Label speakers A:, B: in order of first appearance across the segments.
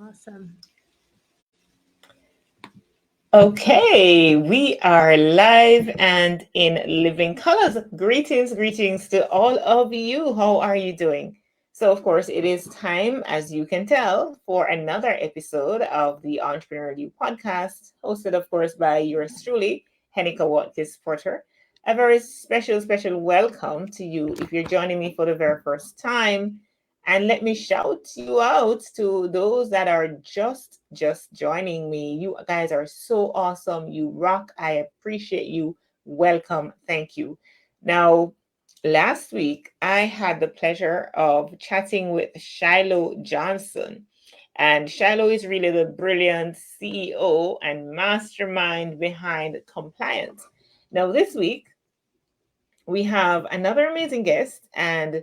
A: Awesome.
B: Okay, we are live and in living colors. Greetings to all of you. How are you doing? So, of course, it is time, as you can tell, for another episode of the Entrepreneur You podcast, hosted, of course, by yours truly, Heneka Watkis-Porter. A very special welcome to you if you're joining me for the very first time. And let me shout you out to those that are just joining me. You guys are so awesome. You rock. I appreciate you. Welcome. Thank you. Now, last week I had the pleasure of chatting with Shiloh Johnson. And Shiloh is really the brilliant CEO and mastermind behind compliance. Now, this week we have another amazing guest, and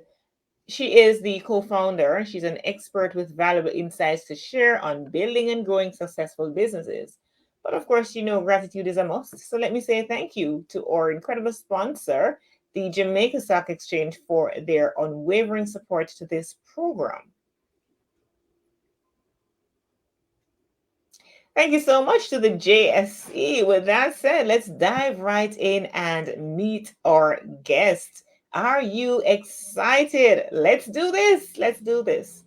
B: she is the co founder. She's an expert with valuable insights to share on building and growing successful businesses. But of course, gratitude is a must. So let me say thank you to our incredible sponsor, the Jamaica Stock Exchange, for their unwavering support to this program. Thank you so much to the JSC. With that said, let's dive right in and meet our guest. Are you excited? Let's do this. Let's do this.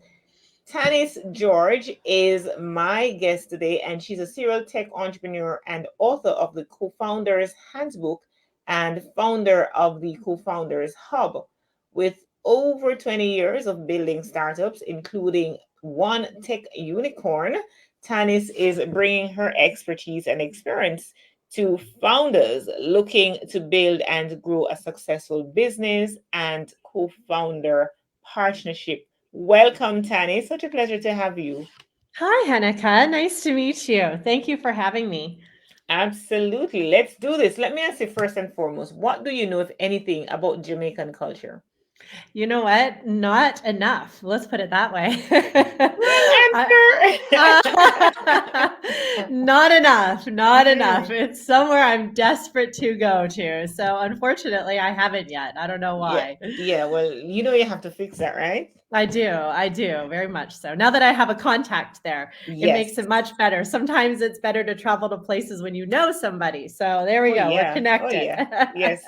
B: Tanis Jorge is my guest today, and she's a serial tech entrepreneur and author of the Co-Founders Handbook and founder of the Co-Founders Hub. With over 20 years of building startups, including one tech unicorn, Tanis is bringing her expertise and experience to founders looking to build and grow a successful business and co-founder partnership. Welcome, Tani. Such a pleasure to have you.
A: Hi, Heneka. Nice to meet you. Thank you for having me.
B: Absolutely. Let's do this. Let me ask you first and foremost, what do you know, if anything, about Jamaican culture?
A: You know what? Not enough. Let's put it that way.
B: Great answer.
A: Not enough. Not enough.
B: Mm,
A: It's somewhere I'm desperate to go to. So unfortunately, I haven't yet. I don't know
B: yeah,
A: why.
B: yeah. Well, you have to fix that, right?
A: I do, very much so. Now that I have a contact there, it makes
B: Yes.
A: it much better. Sometimes it's better to travel to places when you know somebody. So there we
B: Oh
A: go. We're
B: yeah. Oh
A: connected.
B: yeah. Yes,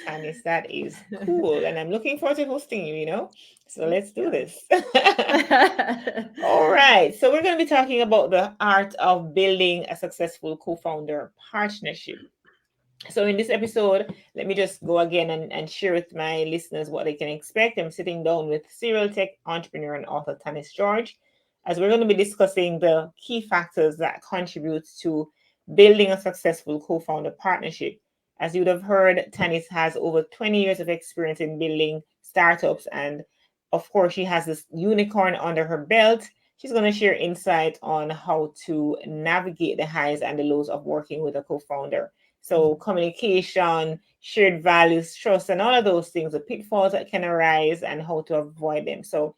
B: Tanis, that is cool. And I'm looking forward to hosting you. So let's do
A: Yeah.
B: this. All right. So we're going to be talking about the art of building a successful co-founder partnership. So in this episode, let me just go again and share with my listeners what they can expect. I'm sitting down with serial tech entrepreneur and author Tanis Jorge, as we're going to be discussing the key factors that contribute to building a successful co-founder partnership. As you would have heard, Tanis has over 20 years of experience in building startups, and of course, she has this unicorn under her belt. She's going to share insight on how to navigate the highs and the lows of working with a co-founder. So communication, shared values, trust, and all of those things, the pitfalls that can arise and how to avoid them. So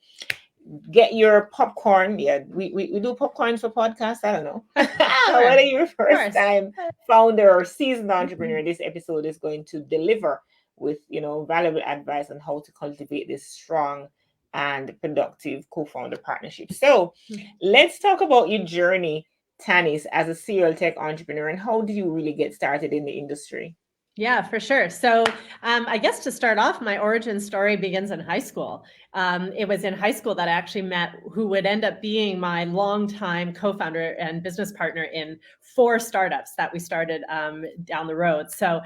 B: get your popcorn. Yeah, we do popcorn for podcasts. I don't know.
A: Sure.
B: Whether you're a
A: Of
B: first
A: course.
B: time founder or seasoned entrepreneur, this episode is going to deliver with valuable advice on how to cultivate this strong and productive co-founder partnership. So let's talk about your journey, Tanis, as a serial tech entrepreneur, and how did you really get started in the industry?
A: Yeah, for sure. So, I guess to start off, my origin story begins in high school. It was in high school that I actually met who would end up being my longtime co-founder and business partner in 4 startups that we started down the road. So,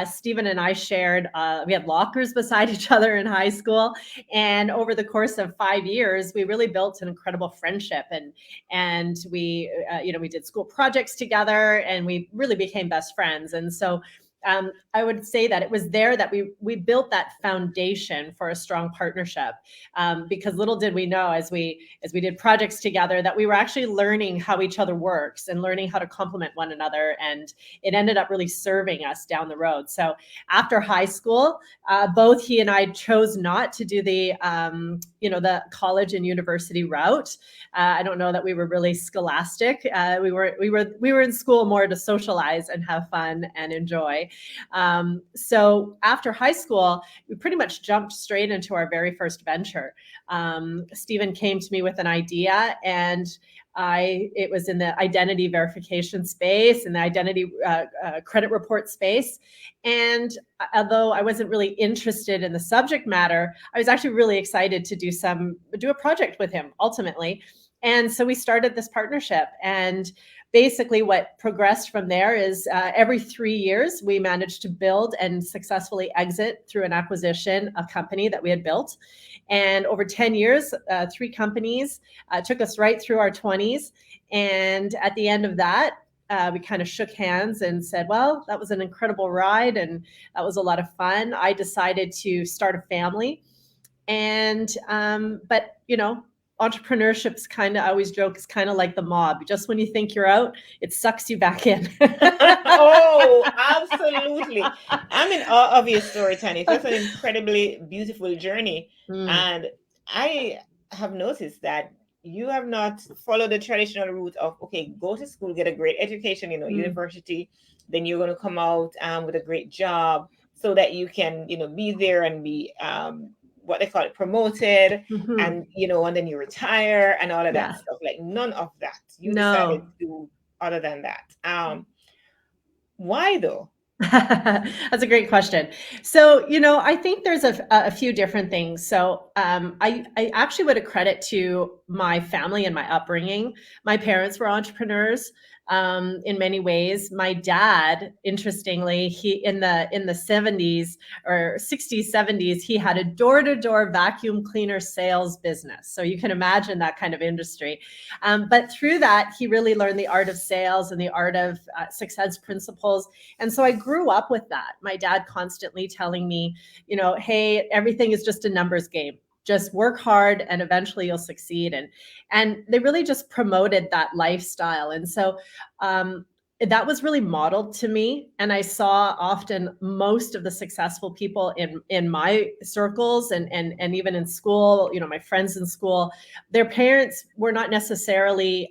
A: Stephen and I shared, we had lockers beside each other in high school. And over the course of 5 years, we really built an incredible friendship. And we, we did school projects together and we really became best friends. And so, I would say that it was there that we built that foundation for a strong partnership, because little did we know as we did projects together that we were actually learning how each other works and learning how to complement one another, and it ended up really serving us down the road. So after high school, both he and I chose not to do the college and university route. I don't know that we were really scholastic. We were in school more to socialize and have fun and enjoy. say. So after high school, we pretty much jumped straight into our very first venture. Stephen came to me with an idea, and it was in the identity verification space and the identity credit report space. And although I wasn't really interested in the subject matter, I was actually really excited to do a project with him ultimately. And so we started this partnership, and basically what progressed from there is every 3 years, we managed to build and successfully exit through an acquisition, a company that we had built. And over 10 years, 3 companies took us right through our 20s. And at the end of that, we kind of shook hands and said, well, that was an incredible ride and that was a lot of fun. I decided to start a family. And, but, entrepreneurship's kind of, I always joke, it's kind of like the mob. Just when you think you're out, it sucks you back in.
B: Oh, absolutely. I'm in awe of your story, Tanis. That's an incredibly beautiful journey. And I have noticed that you have not followed the traditional route of, okay, go to school, get a great education, university, then you're going to come out with a great job so that you can, be there and be what they call it, promoted, and and then you retire and all of that stuff. Like none of that. You decided to do other than that. Why though?
A: That's a great question. So, I think there's a few different things. So, I actually would accredit to my family and my upbringing. My parents were entrepreneurs. In many ways. My dad, interestingly, he in the 70s or 60s, 70s, he had a door-to-door vacuum cleaner sales business. So you can imagine that kind of industry. But through that, he really learned the art of sales and the art of success principles. And so I grew up with that. My dad constantly telling me, hey, everything is just a numbers game. Just work hard and eventually you'll succeed. And they really just promoted that lifestyle. And so that was really modeled to me. And I saw often most of the successful people in my circles and even in school, my friends in school, their parents were not necessarily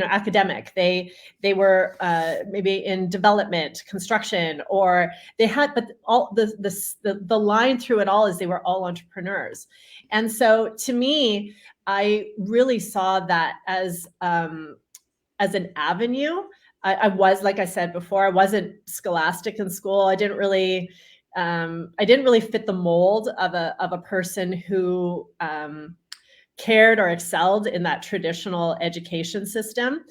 A: academic. They were maybe in development, construction, or they had, but all the line through it all is they were all entrepreneurs. And so to me, I really saw that as an avenue. I was, like I said before, I wasn't scholastic in school. I didn't really fit the mold of a person who cared or excelled in that traditional education system.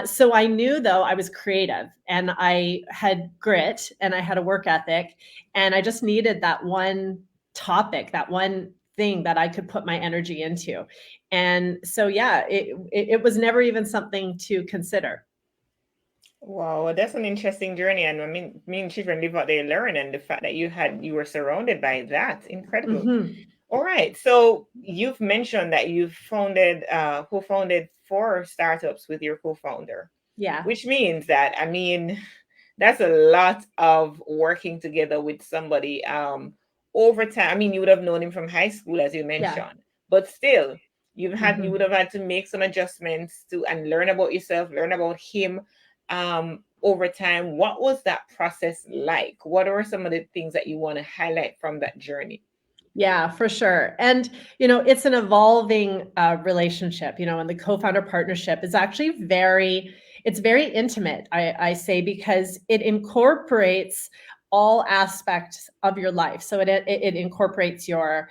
A: So I knew, though, I was creative and I had grit and I had a work ethic, and I just needed that one topic, that one thing that I could put my energy into. And so, yeah, it was never even something to consider.
B: Wow, that's an interesting journey. And I mean, children live what they learn, and the fact that you were surrounded by that, incredible. All right. So you've mentioned that you've co-founded 4 startups with your co-founder.
A: Yeah.
B: Which means that, that's a lot of working together with somebody over time. You would have known him from high school, as you mentioned, but still, you would have had to make some adjustments and learn about yourself, learn about him over time. What was that process like? What are some of the things that you want to highlight from that journey?
A: Yeah, for sure. And, it's an evolving relationship, and the co-founder partnership is actually it's very intimate, I say, because it incorporates all aspects of your life. So it incorporates your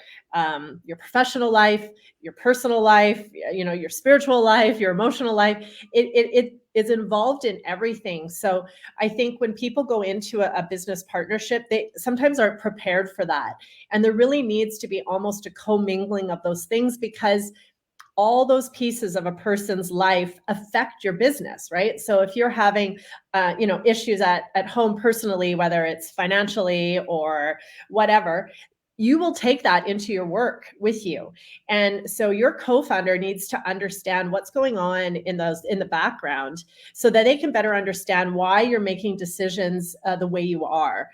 A: professional life, your personal life, your spiritual life, your emotional life. It is involved in everything. So I think when people go into a business partnership, they sometimes aren't prepared for that. And there really needs to be almost a commingling of those things, because all those pieces of a person's life affect your business, right? So if you're having, issues at home personally, whether it's financially or whatever, you will take that into your work with you. And so your co-founder needs to understand what's going on in the background so that they can better understand why you're making decisions the way you are.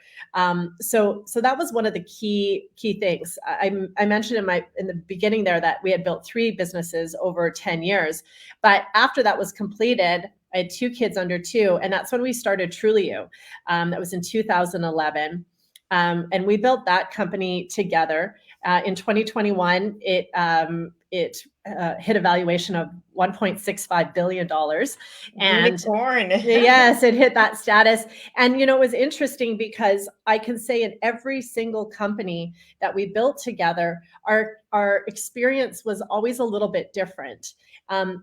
A: So that was one of the key things. I mentioned in the beginning there that we had built 3 businesses over 10 years, but after that was completed, I had 2 kids under 2, and that's when we started Truly You. That was in 2011. And we built that company together. In 2021, it hit a valuation of $1.65 billion. And
B: Unicorn.
A: yes, it hit that status. And, it was interesting because I can say in every single company that we built together, our experience was always a little bit different,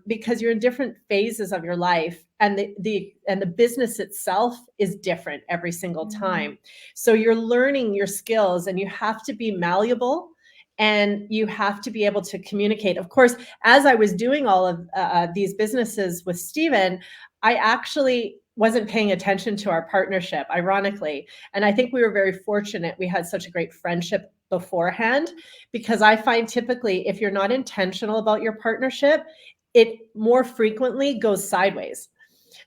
A: because you're in different phases of your life, and the business itself is different every single time. So you're learning your skills, and you have to be malleable, and you have to be able to communicate. Of course, as I was doing all of these businesses with Stephen, I actually wasn't paying attention to our partnership, ironically. And I think we were very fortunate. We had such a great friendship beforehand, because I find typically if you're not intentional about your partnership, it more frequently goes sideways.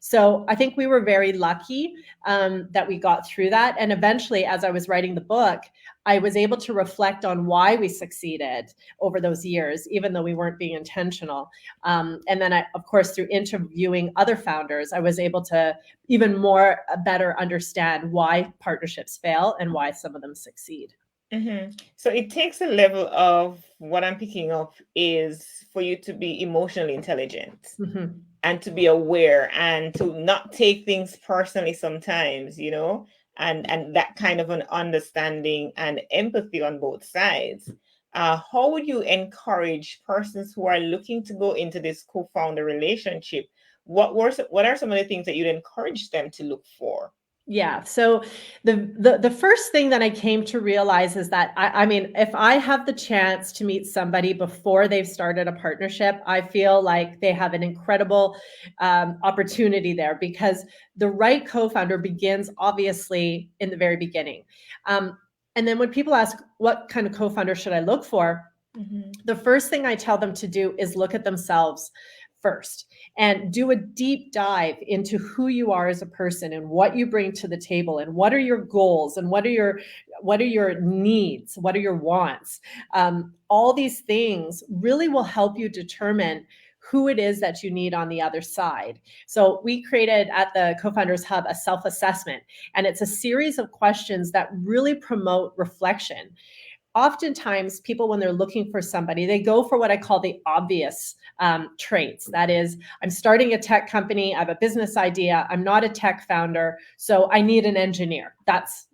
A: So I think we were very lucky that we got through that. And eventually, as I was writing the book, I was able to reflect on why we succeeded over those years, even though we weren't being intentional. And then, of course, through interviewing other founders, I was able to even more better understand why partnerships fail and why some of them succeed.
B: So it takes a level of, what I'm picking up is for you to be emotionally intelligent and to be aware and to not take things personally sometimes, and that kind of an understanding and empathy on both sides. How would you encourage persons who are looking to go into this co-founder relationship? What are some of the things that you'd encourage them to look for?
A: Yeah. So the first thing that I came to realize is that I mean, if I have the chance to meet somebody before they've started a partnership, I feel like they have an incredible opportunity there, because the right co-founder begins obviously in the very beginning. And then when people ask, what kind of co-founder should I look for? The first thing I tell them to do is look at themselves first and do a deep dive into who you are as a person and what you bring to the table, and what are your goals, and what are your needs, what are your wants. All these things really will help you determine who it is that you need on the other side. So we created at the Co-Founders Hub a self-assessment, and it's a series of questions that really promote reflection. Oftentimes people, when they're looking for somebody, they go for what I call the obvious traits. That is, I'm starting a tech company, I have a business idea, I'm not a tech founder, so I need an engineer. That's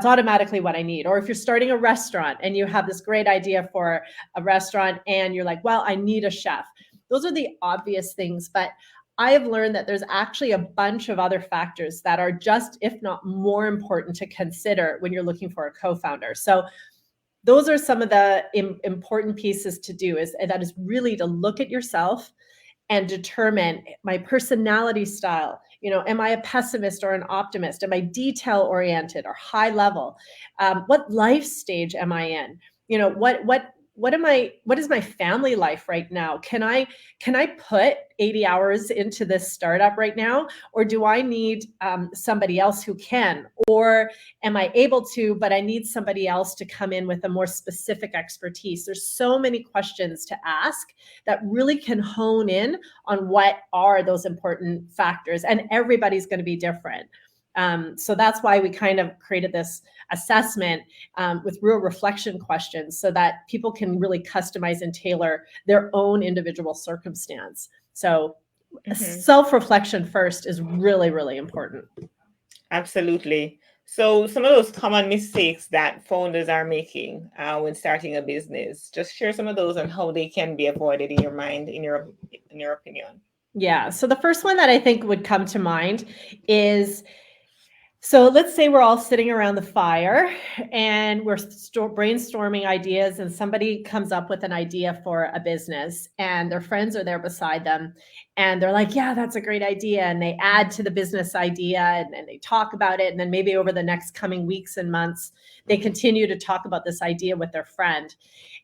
A: automatically what I need. Or if you're starting a restaurant and you have this great idea for a restaurant and you're like, well, I need a chef. Those are the obvious things, but I have learned that there's actually a bunch of other factors that are just, if not more important to consider when you're looking for a co-founder. So those are some of the important pieces to do, that is really to look at yourself and determine my personality style. Am I a pessimist or an optimist? Am I detail oriented or high level? What life stage am I in? What is my family life right now? Can I put 80 hours into this startup right now? Or do I need somebody else who can? Or am I able to, but I need somebody else to come in with a more specific expertise? There's so many questions to ask that really can hone in on what are those important factors. And everybody's going to be different. So that's why we kind of created this assessment with real reflection questions, so that people can really customize and tailor their own individual circumstance. So self-reflection first is really, really important.
B: Absolutely. So some of those common mistakes that founders are making when starting a business, just share some of those and how they can be avoided in your mind, in your opinion.
A: Yeah. So the first one that I think would come to mind is, so let's say we're all sitting around the fire and we're brainstorming ideas, and somebody comes up with an idea for a business and their friends are there beside them and they're like, yeah, that's a great idea. And they add to the business idea and they talk about it. And then maybe over the next coming weeks and months, they continue to talk about this idea with their friend.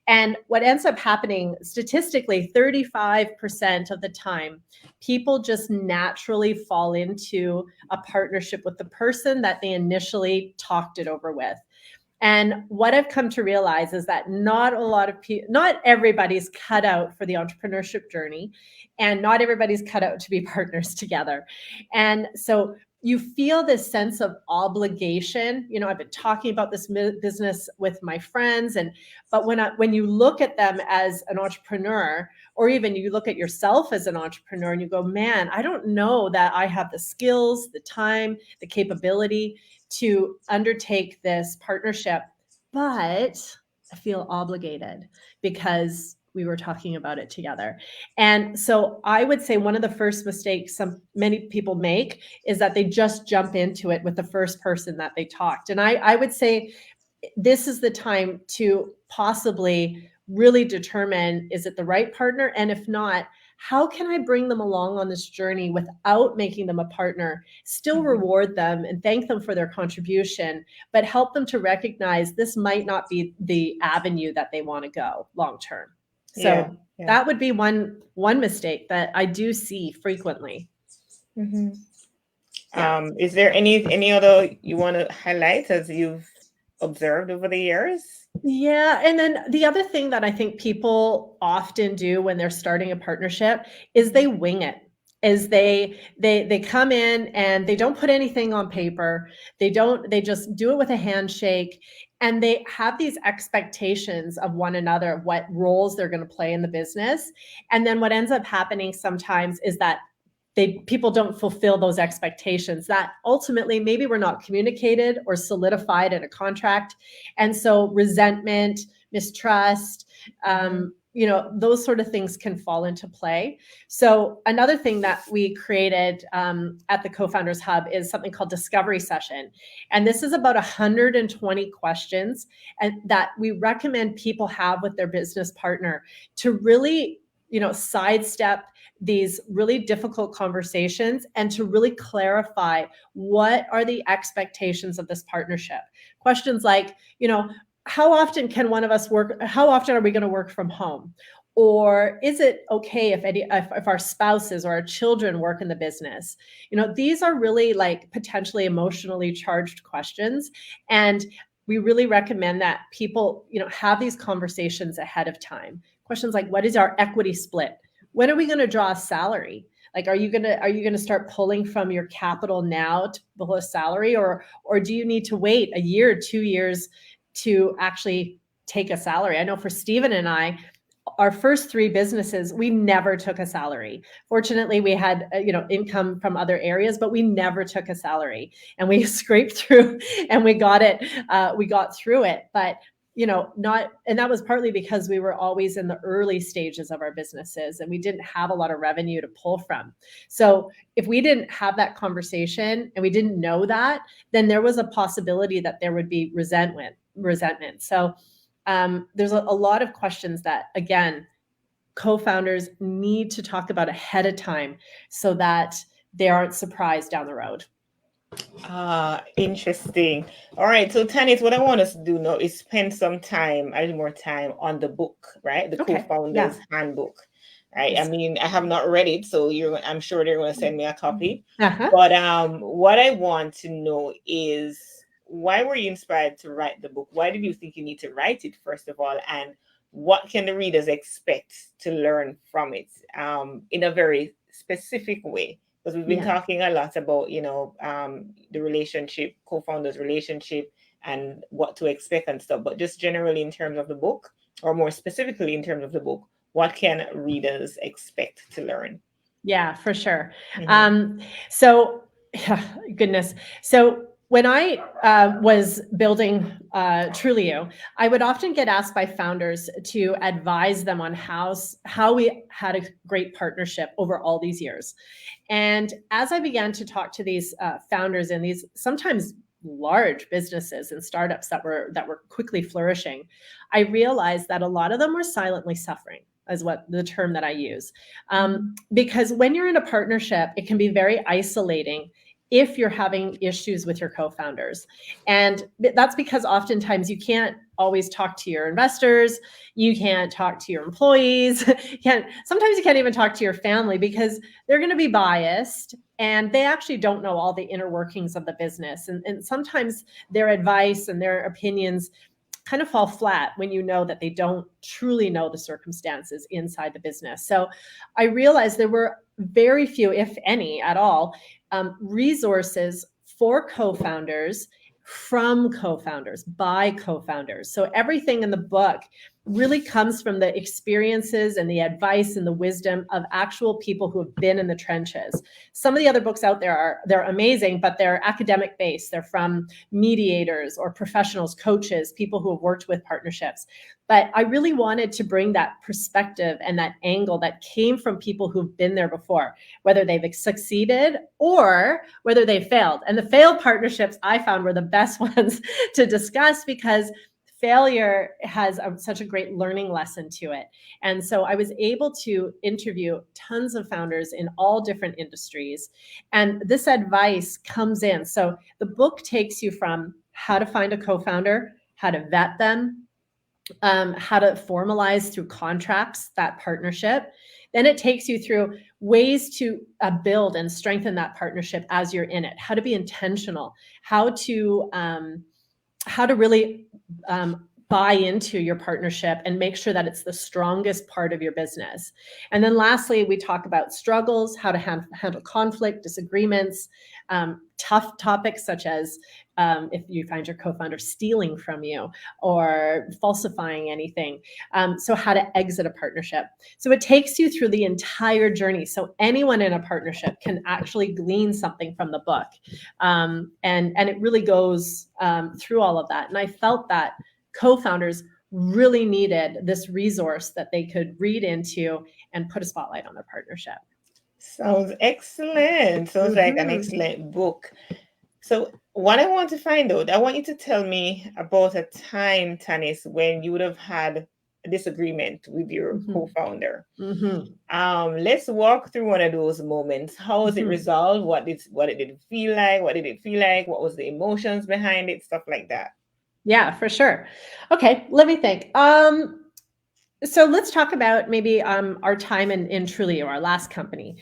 A: And what ends up happening statistically, 35% of the time, people just naturally fall into a partnership with the person that they initially talked it over with. And what I've come to realize is that not everybody's cut out for the entrepreneurship journey, and not everybody's cut out to be partners together. And so you feel this sense of obligation. I've been talking about this business with my friends, but when you look at them as an entrepreneur, or even you look at yourself as an entrepreneur and you go, man, I don't know that I have the skills, the time, the capability to undertake this partnership, but I feel obligated because we were talking about it together. And so I would say one of the first mistakes many people make is that they just jump into it with the first person that they talked. And I would say this is the time to possibly really determine, is it the right partner? And if not, how can I bring them along on this journey without making them a partner, still reward them and thank them for their contribution, but help them to recognize this might not be the avenue that they want to go long term. So that would be one mistake that I do see frequently.
B: Is there any other you want to highlight as you've observed over the years?
A: Yeah. And then the other thing that I think people often do when they're starting a partnership is they wing it. Is they come in and they don't put anything on paper. They just do it with a handshake, and they have these expectations of one another, of what roles they're going to play in the business. And then what ends up happening sometimes is that people don't fulfill those expectations that ultimately maybe were not communicated or solidified in a contract. And so resentment, mistrust, those sort of things can fall into play. So another thing that we created at the Co-Founders Hub is something called Discovery Session. And this is about 120 questions and that we recommend people have with their business partner to really, sidestep these really difficult conversations and to really clarify what are the expectations of this partnership. Questions like, how often can one of us work? How often are we going to work from home? Or is it okay if our spouses or our children work in the business? These are really like potentially emotionally charged questions. And we really recommend that people, have these conversations ahead of time. Questions like, what is our equity split? When are we going to draw a salary? Like, are you going to start pulling from your capital now to pull a salary, or do you need to wait a year, 2 years to actually take a salary? I know for Stephen and I, our first 3 businesses, we never took a salary. Fortunately, we had income from other areas, but we never took a salary, and we scraped through and we got it. We got through it, but and that was partly because we were always in the early stages of our businesses and we didn't have a lot of revenue to pull from. So if we didn't have that conversation and we didn't know that, then there was a possibility that there would be resentment. So there's a lot of questions that, again, co-founders need to talk about ahead of time so that they aren't surprised down the road.
B: Interesting. All right. So Tanis, what I want us to do now is spend some time, a little more time on the book, right? The Co-Founders Handbook. Right. Yes. I mean, I have not read it, so I'm sure they're going to send me a copy. But what I want to know is, why were you inspired to write the book? Why did you think you need to write it, first of all? And what can the readers expect to learn from it in a very specific way? Because we've been talking a lot about, the relationship, co-founders relationship, and what to expect and stuff. But just generally in terms of the book, or more specifically in terms of the book, what can readers expect to learn?
A: Yeah, for sure. So when I was building Truly You, I would often get asked by founders to advise them on how we had a great partnership over all these years. And as I began to talk to these founders in these sometimes large businesses and startups that were quickly flourishing, I realized that a lot of them were silently suffering, is what the term that I use. Because when you're in a partnership, it can be very isolating if you're having issues with your co-founders. And that's because oftentimes you can't always talk to your investors, you can't talk to your employees, sometimes you can't even talk to your family because they're going to be biased and they actually don't know all the inner workings of the business. And sometimes their advice and their opinions kind of fall flat when you know that they don't truly know the circumstances inside the business. So I realized there were very few, if any at all, resources for co-founders, from co-founders, by co-founders. So everything in the book really comes from the experiences and the advice and the wisdom of actual people who have been in the trenches. Some of the other books out there they're amazing, but they're academic based. They're from mediators or professionals, coaches, people who have worked with partnerships. But I really wanted to bring that perspective and that angle that came from people who've been there before, whether they've succeeded or whether they failed. And the failed partnerships I found were the best ones to discuss, because failure has such a great learning lesson to it. And so I was able to interview tons of founders in all different industries. And this advice comes in. So the book takes you from how to find a co-founder, how to vet them, how to formalize through contracts that partnership. Then it takes you through ways to build and strengthen that partnership as you're in it, how to be intentional, how to really buy into your partnership and make sure that it's the strongest part of your business. And then lastly, we talk about struggles, how to handle conflict, disagreements, tough topics such as if you find your co-founder stealing from you or falsifying anything. So how to exit a partnership. So it takes you through the entire journey. So anyone in a partnership can actually glean something from the book. And it really goes through all of that. And I felt that co-founders really needed this resource that they could read into and put a spotlight on their partnership.
B: Sounds excellent. Sounds like an excellent book. So what I want to find out, I want you to tell me about a time, Tanis, when you would have had a disagreement with your co-founder. Let's walk through one of those moments. How was it resolved? What did it feel like? What did it feel like? What was the emotions behind it? Stuff like that.
A: Yeah, for sure. Okay, let me think. So let's talk about maybe our time in Trulio, our last company.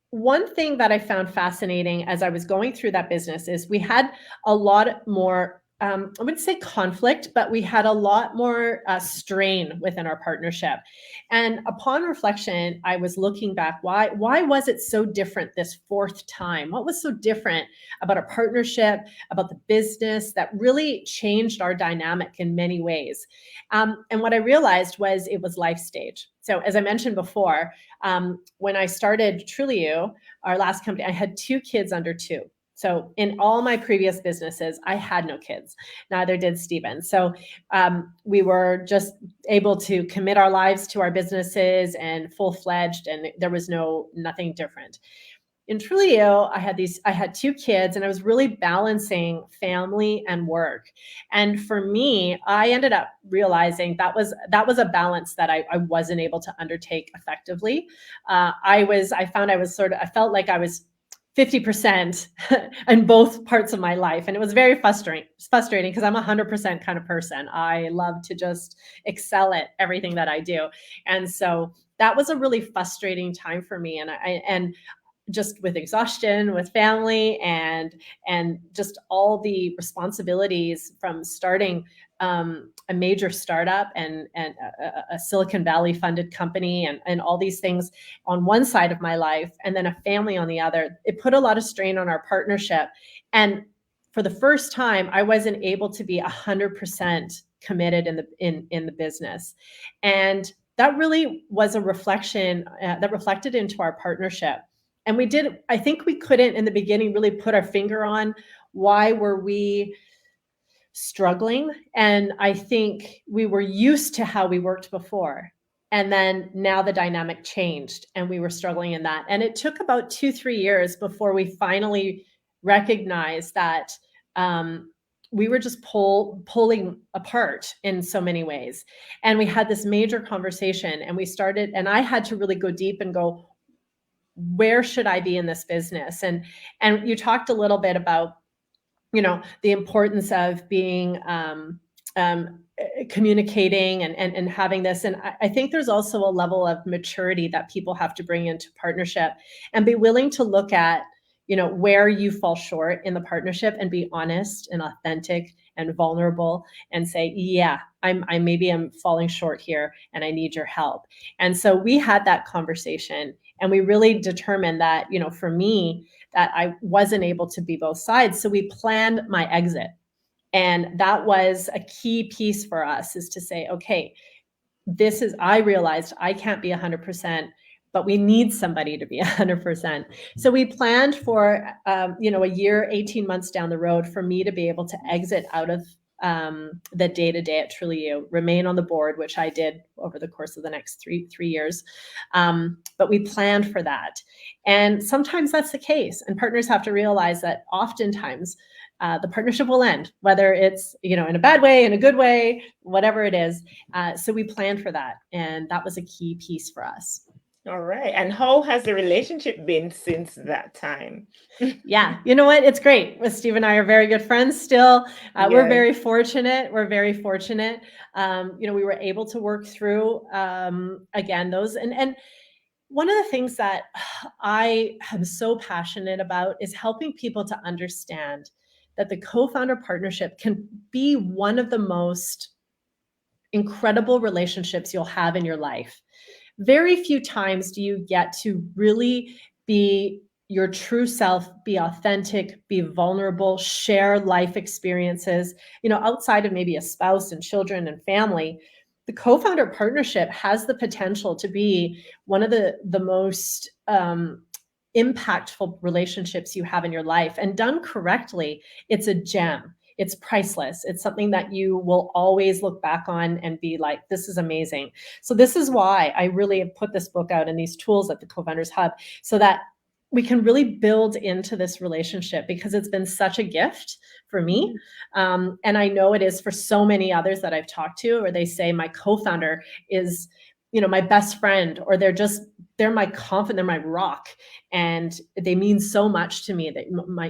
A: One thing that I found fascinating as I was going through that business is we had a lot more, I wouldn't say conflict, but we had a lot more strain within our partnership. And upon reflection, I was looking back, why was it so different this fourth time? What was so different about our partnership, about the business that really changed our dynamic in many ways? And what I realized was it was life stage. So as I mentioned before, when I started Trulio, our last company, I had 2 kids under 2. So in all my previous businesses, I had no kids. Neither did Stephen. So we were just able to commit our lives to our businesses and full-fledged, and there was nothing different. In Trulio, I had 2 kids, and I was really balancing family and work. And for me, I ended up realizing that was a balance that I wasn't able to undertake effectively. I felt like I was 50% in both parts of my life. And it was very frustrating because I'm a 100% kind of person. I love to just excel at everything that I do. And so that was a really frustrating time for me. And just with exhaustion, with family, and just all the responsibilities from starting a major startup and a Silicon Valley funded company and all these things on one side of my life, and then a family on the other. It put a lot of strain on our partnership. And for the first time, I wasn't able to be 100% committed in the business. And that really was a reflection that reflected into our partnership. And I think we couldn't in the beginning really put our finger on why were we struggling. And I think we were used to how we worked before. And then now the dynamic changed and we were struggling in that. And it took about 2-3 years before we finally recognized that we were just pulling apart in so many ways. And we had this major conversation, and I had to really go deep and go, where should I be in this business? And you talked a little bit about, the importance of being communicating and having this. And I think there's also a level of maturity that people have to bring into partnership and be willing to look at, where you fall short in the partnership and be honest and authentic and vulnerable and say, yeah, I maybe I'm falling short here and I need your help. And so we had that conversation and we really determined that, for me, that I wasn't able to be both sides. So we planned my exit. And that was a key piece for us, is to say, okay, I realized I can't be 100%, but we need somebody to be 100%. So we planned for, a year, 18 months down the road for me to be able to exit out of the day-to-day at Truly You, remain on the board, which I did over the course of the next three years. But we planned for that. And sometimes that's the case. And partners have to realize that oftentimes the partnership will end, whether it's, in a bad way, in a good way, whatever it is. So we planned for that. And that was a key piece for us.
B: All right. And how has the relationship been since that time?
A: Yeah, you know what? It's great. Steve and I are very good friends still. We're very fortunate. We were able to work through, again, those. And one of the things that I am so passionate about is helping people to understand that the co-founder partnership can be one of the most incredible relationships you'll have in your life. Very few times do you get to really be your true self, be authentic, be vulnerable, share life experiences, outside of maybe a spouse and children and family. The co-founder partnership has the potential to be one of the most impactful relationships you have in your life. And done correctly, it's a gem. It's priceless. It's something that you will always look back on and be like, this is amazing. So this is why I really have put this book out and these tools at the Co-Founders Hub, so that we can really build into this relationship, because it's been such a gift for me. And I know it is for so many others that I've talked to, where they say my co-founder is, my best friend, or they're my confidant, they're my rock. And they mean so much to me,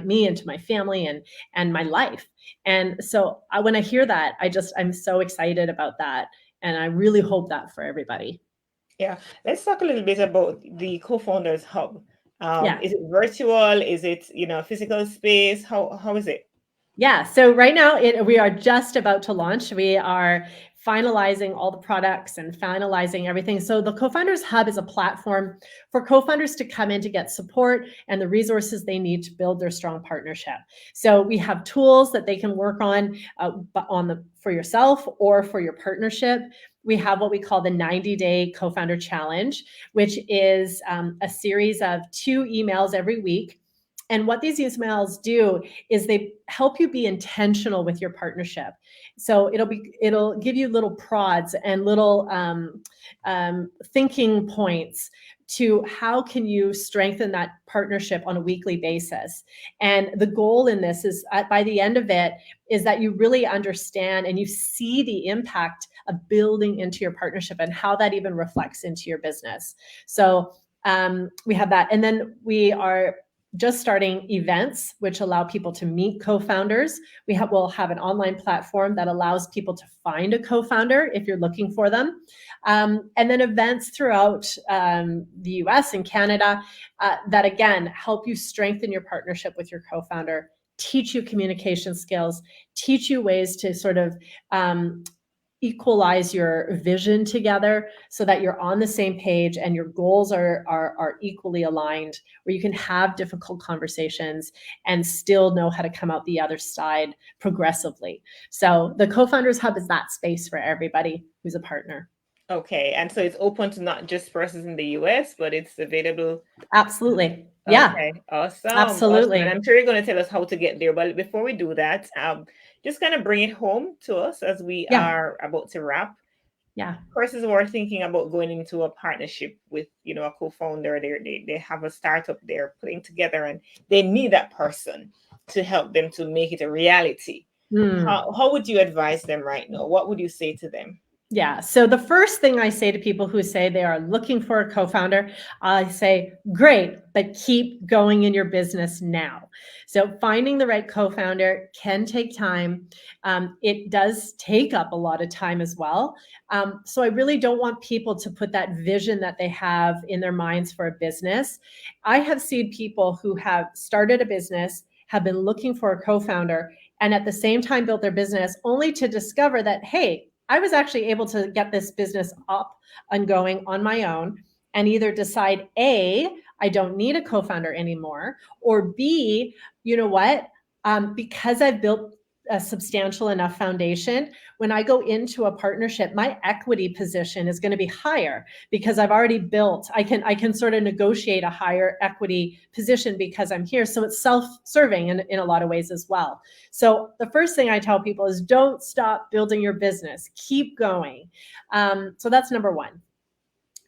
A: me and to my family and my life. And so when I hear that, I'm so excited about that. And I really hope that for everybody.
B: Yeah. Let's talk a little bit about the Co-Founders Hub.
A: Yeah.
B: Is it virtual? Is it, physical space? How is it?
A: Yeah. So right now we are just about to launch. We are finalizing all the products and finalizing everything. So the Co-Founders Hub is a platform for co-founders to come in to get support and the resources they need to build their strong partnership. So we have tools that they can work on for yourself or for your partnership. We have what we call the 90-day Co-Founder Challenge, which is a series of 2 emails every week. And what these emails do is they help you be intentional with your partnership. So it'll give you little prods and little thinking points to how can you strengthen that partnership on a weekly basis. And the goal in this is, by the end of it, is that you really understand and you see the impact of building into your partnership and how that even reflects into your business. So we have that. And then we are just starting events, which allow people to meet co-founders. We'll have an online platform that allows people to find a co-founder if you're looking for them. And then events throughout the US and Canada that, again, help you strengthen your partnership with your co-founder, teach you communication skills, teach you ways to sort of equalize your vision together so that you're on the same page and your goals are equally aligned, where you can have difficult conversations and still know how to come out the other side progressively. So the Co-Founders Hub is that space for everybody who's a partner.
B: Okay. And so it's open to not just persons in the US, but it's available.
A: Absolutely. Yeah.
B: Okay. Awesome.
A: Absolutely.
B: Awesome. And I'm sure you're going to tell us how to get there. But before we do that, just kind of bring it home to us as we are about to wrap.
A: Yeah.
B: Persons who are thinking about going into a partnership with, a co-founder, they have a startup they're putting together and they need that person to help them to make it a reality. How would you advise them right now? What would you say to them?
A: Yeah. So the first thing I say to people who say they are looking for a co-founder, I say, great, but keep going in your business now. So finding the right co-founder can take time. It does take up a lot of time as well. So I really don't want people to put that vision that they have in their minds for a business. I have seen people who have started a business, have been looking for a co-founder, and at the same time built their business only to discover that, hey, I was actually able to get this business up and going on my own and either decide A, I don't need a co-founder anymore, or B, you know what? Because I've built a substantial enough foundation, when I go into a partnership, my equity position is going to be higher because I've already built. I can sort of negotiate a higher equity position because I'm here. So it's self-serving in a lot of ways as well. So the first thing I tell people is don't stop building your business. Keep going. So that's number one.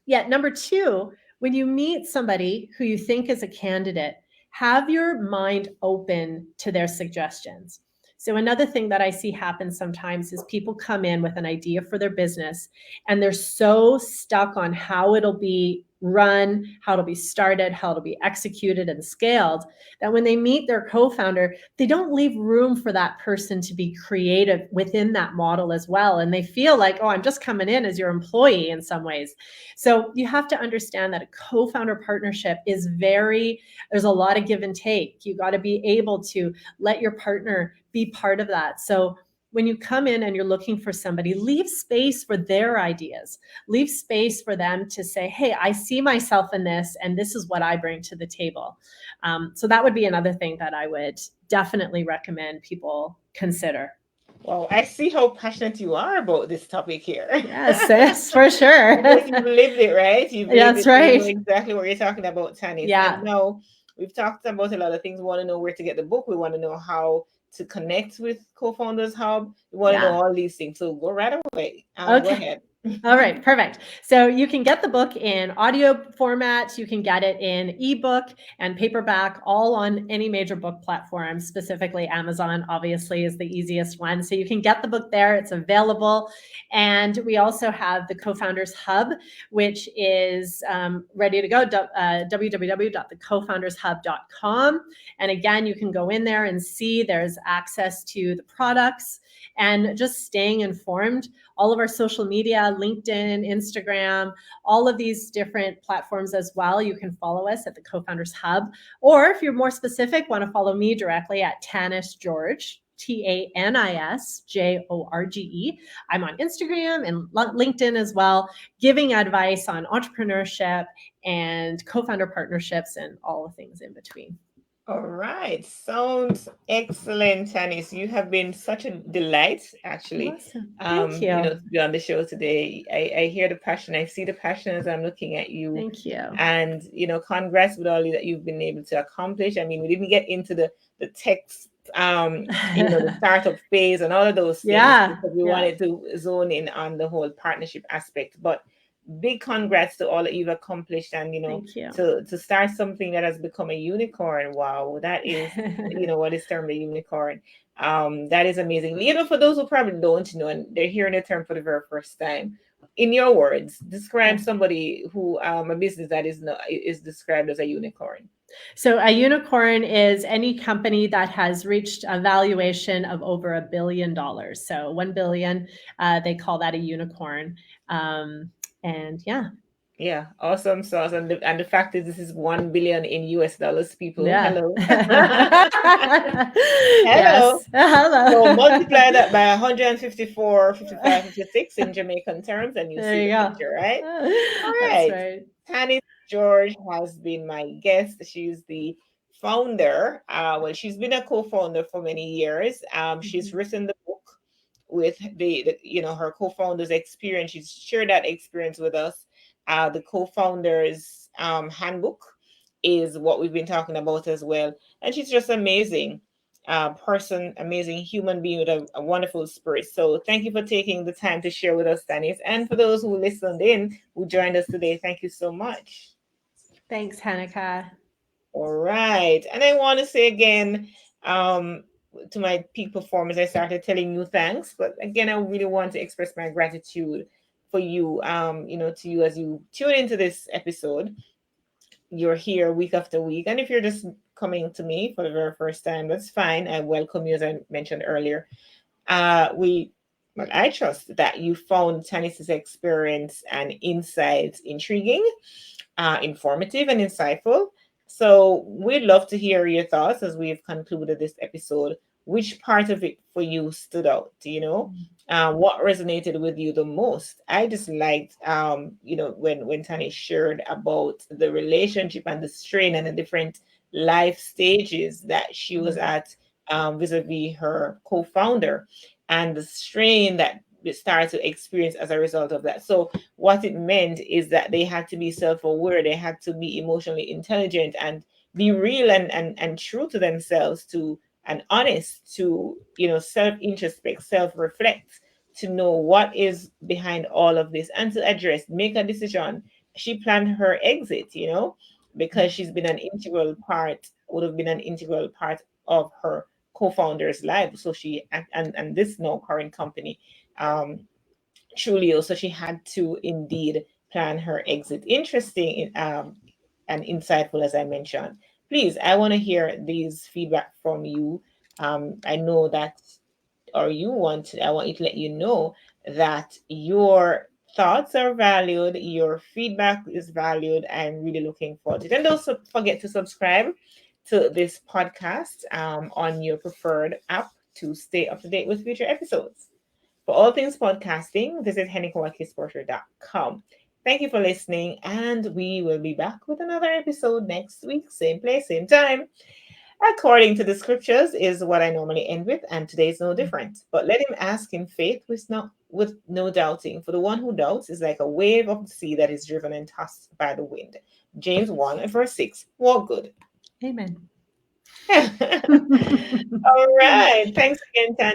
A: Yeah, number two, when you meet somebody who you think is a candidate, have your mind open to their suggestions. So another thing that I see happen sometimes is people come in with an idea for their business and they're so stuck on how it'll be run, how it'll be started, how it'll be executed and scaled, that when they meet their co-founder, they don't leave room for that person to be creative within that model as well. And they feel like, oh, I'm just coming in as your employee in some ways. So you have to understand that a co-founder partnership is there's a lot of give and take. You got to be able to let your partner be part of that. So when you come in and you're looking for somebody, leave space for their ideas. Leave space for them to say, hey, I see myself in this, and this is what I bring to the table. So that would be another thing that I would definitely recommend people consider.
B: Well, I see how passionate you are about this topic here.
A: Yes, yes, for sure.
B: Because you've lived it, right? You've lived
A: That's
B: it, so you know
A: right.
B: exactly what you're talking about, Tanis.
A: Yeah.
B: And now we've talked about a lot of things. We want to know where to get the book. We want to know how to connect with Co-Founders Hub. We want to know
A: Yeah.
B: all these things. So go right away. Go
A: Okay.
B: ahead.
A: All right, perfect. So you can get the book in audio format, you can get it in ebook and paperback, all on any major book platform. Specifically Amazon obviously is the easiest one. So you can get the book there, it's available. And we also have the Co-Founders Hub, which is ready to go, www.thecofoundershub.com. And again, you can go in there and see there's access to the products and just staying informed. All of our social media, LinkedIn, Instagram, all of these different platforms as well. You can follow us at the Co-Founders Hub. Or if you're more specific, want to follow me directly at Tanis Jorge, TANISJORGE. I'm on Instagram and LinkedIn as well, giving advice on entrepreneurship and co-founder partnerships and all the things in between.
B: All right. Sounds excellent, Tanis. You have been such a delight, actually.
A: Awesome. Thank you.
B: To be on the show today. I hear the passion. I see the passion as I'm looking at you.
A: Thank you.
B: And congrats with all that you've been able to accomplish. I mean, we didn't get into the text, the startup phase and all of those things because we wanted to zone in on the whole partnership aspect. But big congrats to all that you've accomplished, and to start something that has become a unicorn. Wow, that is what is termed a unicorn. That is amazing. For those who probably don't know and they're hearing the term for the very first time, in your words, describe somebody who a business that is described as a unicorn.
A: So a unicorn is any company that has reached a valuation of over $1 billion. So 1 billion, they call that a unicorn. And
B: yeah, awesome sauce. And the fact is, this is 1 billion in US dollars, people.
A: Yeah.
B: Hello.
A: Hello.
B: Hello.
A: Hello.
B: So multiply that by 154, 55, 56 in Jamaican terms, and you see the picture, right? All right.
A: That's right.
B: Tanis Jorge has been my guest. She's the founder. She's been a co-founder for many years. She's written the book with her co-founder's experience. She's shared that experience with us. The co-founders handbook is what we've been talking about as well. And she's just amazing person, amazing human being with a wonderful spirit. So thank you for taking the time to share with us, Tanis. And for those who listened in, who joined us today, thank you so much.
A: Thanks, Heneka.
B: All right. And I want to say again, to my peak performers, I started telling you thanks. But again, I really want to express my gratitude for you, to you as you tune into this episode. You're here week after week. And if you're just coming to me for the very first time, that's fine. I welcome you, as I mentioned earlier. We Well, I trust that you found Tanis's experience and insights intriguing, informative, and insightful. So we'd love to hear your thoughts as we've concluded this episode. Which part of it for you stood out? What resonated with you the most? I just liked, when Tani shared about the relationship and the strain and the different life stages that she was at, vis-a-vis her co-founder, and the strain that they started to experience as a result of that. So what it meant is that they had to be self-aware, they had to be emotionally intelligent and be real and true to themselves, to and honest, to self-introspect, self-reflect, to know what is behind all of this and to address, make a decision. She planned her exit, because she's been an integral part, would have been an integral part of her co-founder's life. So she and this now current company, um Trulio. So she had to indeed plan her exit. Interesting, and insightful, as I mentioned. Please, I want to hear these feedback from you. I know that, or I want you to let you know that your thoughts are valued, your feedback is valued. I'm really looking forward to it. And don't forget to subscribe to this podcast, on your preferred app to stay up to date with future episodes. For all things podcasting, visit henekawakisporter.com. Thank you for listening, and we will be back with another episode next week, same place, same time. According to the scriptures, is what I normally end with, and today is no different. But let him ask in faith with no doubting. For the one who doubts is like a wave of the sea that is driven and tossed by the wind. James 1 and verse 6. Walk good.
A: Amen.
B: All right. Thanks again, Tani.